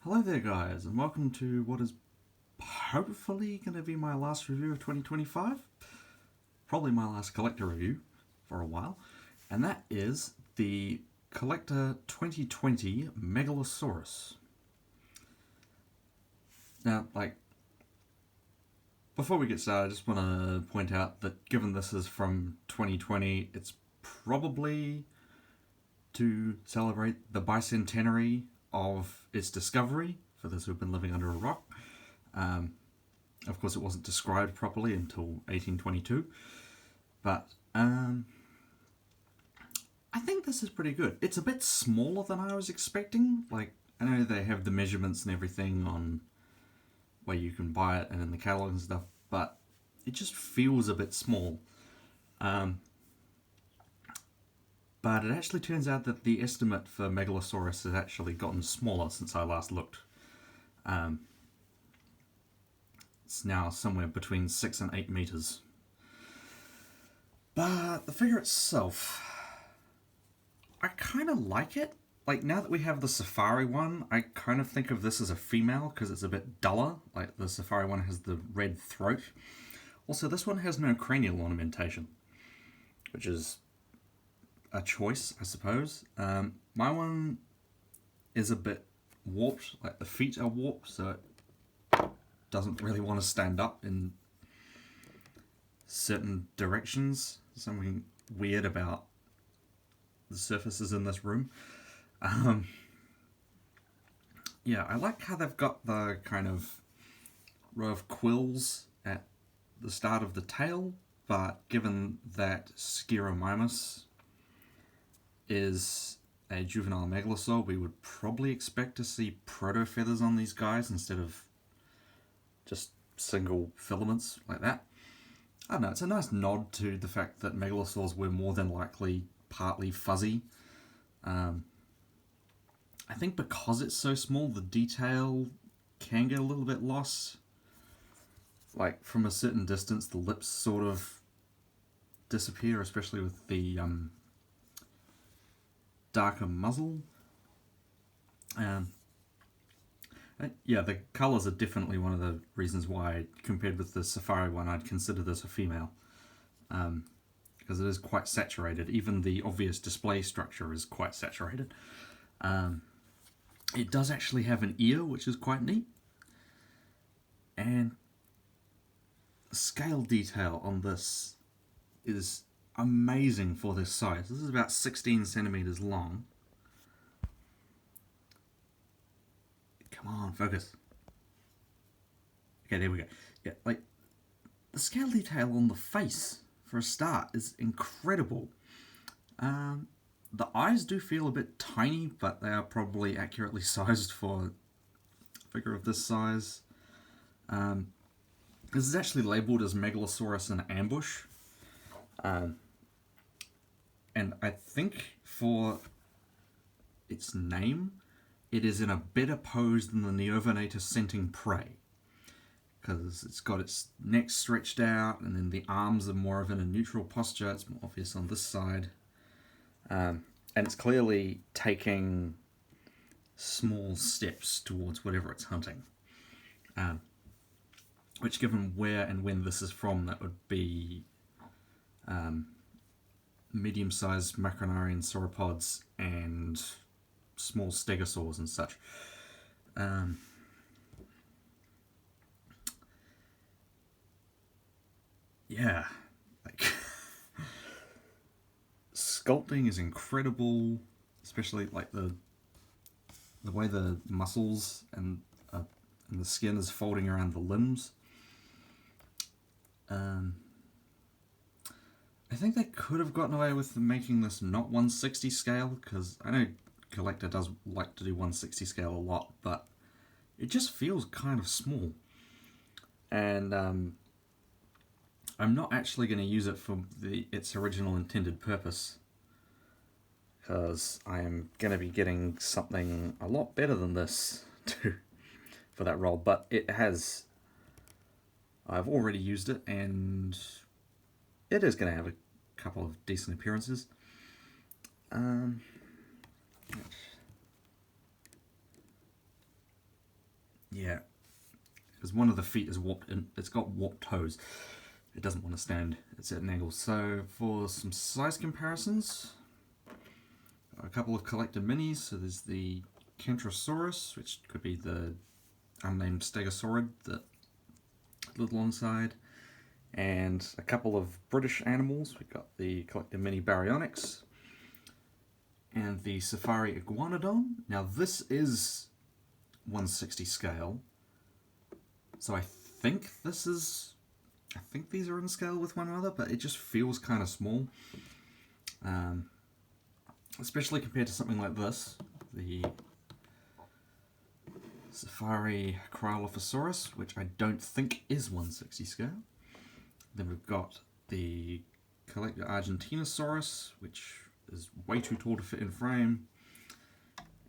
Hello there guys, and welcome to what is hopefully going to be my last review of 2025. Probably my last collector review for a while. And that is the CollectA 2020 Megalosaurus. Now, before we get started, I just want to point out that given this is from 2020, it's probably to celebrate the bicentenary of its discovery, for those who've been living under a rock. Of course, it wasn't described properly until 1822, but I think this is pretty good. It's a bit smaller than I was expecting. Like, I know they have the measurements and everything on where you can buy it and in the catalog and stuff, but it just feels a bit small. But it actually turns out that the estimate for Megalosaurus has actually gotten smaller since I last looked. It's now somewhere between 6 and 8 meters. But the figure itself, I kind of like it. Like, now that we have the Safari one, I kind of think of this as a female because it's a bit duller. Like, the Safari one has the red throat. Also, this one has no cranial ornamentation, which is a choice, I suppose. My one is a bit warped, like the feet are warped, so it doesn't really want to stand up in certain directions. Something weird about the surfaces in this room. Yeah, I like how they've got the kind of row of quills at the start of the tail, but given that Sciuromimus is a juvenile megalosaur, we would probably expect to see proto-feathers on these guys instead of just single filaments like that. I don't know, it's a nice nod to the fact that megalosaurs were more than likely partly fuzzy. I think because it's so small, the detail can get a little bit lost. Like, from a certain distance, the lips sort of disappear, especially with the darker muzzle. Yeah, the colours are definitely one of the reasons why, compared with the Safari one, I'd consider this a female. Because it is quite saturated. Even the obvious display structure is quite saturated. It does actually have an ear, which is quite neat. And the scale detail on this is amazing for this size. This is about 16 centimeters long. Come on, focus. Okay, there we go. Yeah, like, the scale detail on the face, for a start, is incredible. The eyes do feel a bit tiny, but they are probably accurately sized for a figure of this size. This is actually labelled as Megalosaurus in ambush. And I think for its name, it is in a better pose than the Neovenator scenting prey. Because it's got its neck stretched out, and then the arms are more of in a neutral posture. It's more obvious on this side. And it's clearly taking small steps towards whatever it's hunting. Which, given where and when this is from, that would be medium-sized macronarian sauropods and small stegosaurs and such. Yeah, like sculpting is incredible, especially like the way the muscles and the skin is folding around the limbs. I think they could have gotten away with making this not 160 scale, because I know CollectA does like to do 160 scale a lot, but it just feels kind of small. And I'm not actually going to use it for its original intended purpose, because I am going to be getting something a lot better than this for that role. But I've already used it, and it is going to have a couple of decent appearances. yeah, because one of the feet is warped and it's got warped toes. It doesn't want to stand at certain angles. So for some size comparisons, a couple of CollectA minis. So there's the Kentrosaurus, which could be the unnamed Stegosaurid that lived alongside, and a couple of British animals. We've got the CollectA Mini Baryonyx and the Safari Iguanodon. Now this is 1/60 scale, so I think these are in scale with one another, but it just feels kind of small, especially compared to something like this, the Safari Cryolophosaurus, which I don't think is 1/60 scale. Then we've got the CollectA Argentinosaurus, which is way too tall to fit in frame,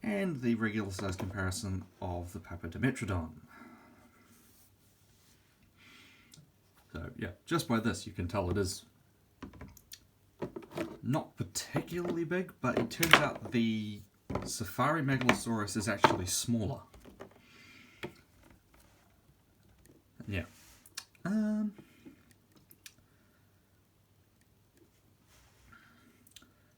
and the regular size comparison of the Papadimetrodon. So yeah, just by this you can tell it is not particularly big, but it turns out the Safari Megalosaurus is actually smaller. Yeah.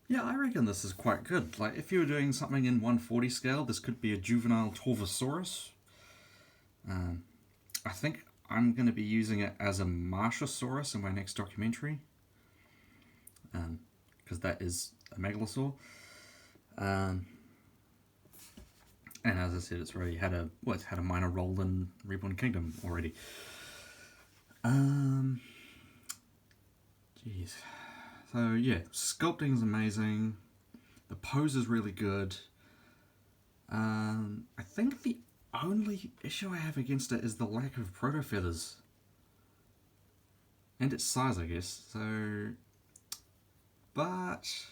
Yeah, I reckon this is quite good. Like, if you were doing something in 1/40 scale, this could be a juvenile Torvosaurus. I think I'm going to be using it as a Marshosaurus in my next documentary, because that is a megalosaur. And as I said, it's already had a minor role in Reborn Kingdom already. Jeez. So yeah, sculpting is amazing. The pose is really good. I think the only issue I have against it is the lack of proto feathers. And its size, I guess. So, but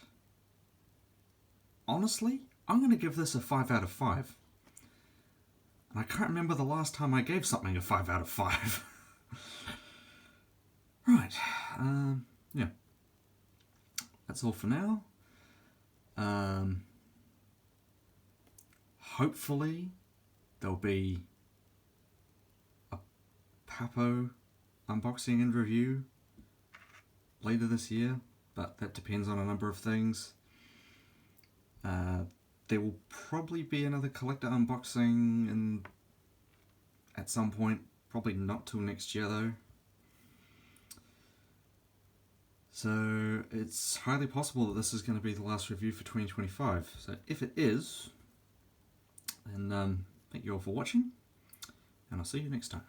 honestly, I'm going to give this a 5 out of 5. And I can't remember the last time I gave something a 5 out of 5. Right, yeah. That's all for now. Hopefully there'll be a Papo unboxing and review later this year, but that depends on a number of things. There will probably be another CollectA unboxing at some point, probably not till next year though. So it's highly possible that this is going to be the last review for 2025. So if it is, then thank you all for watching, and I'll see you next time.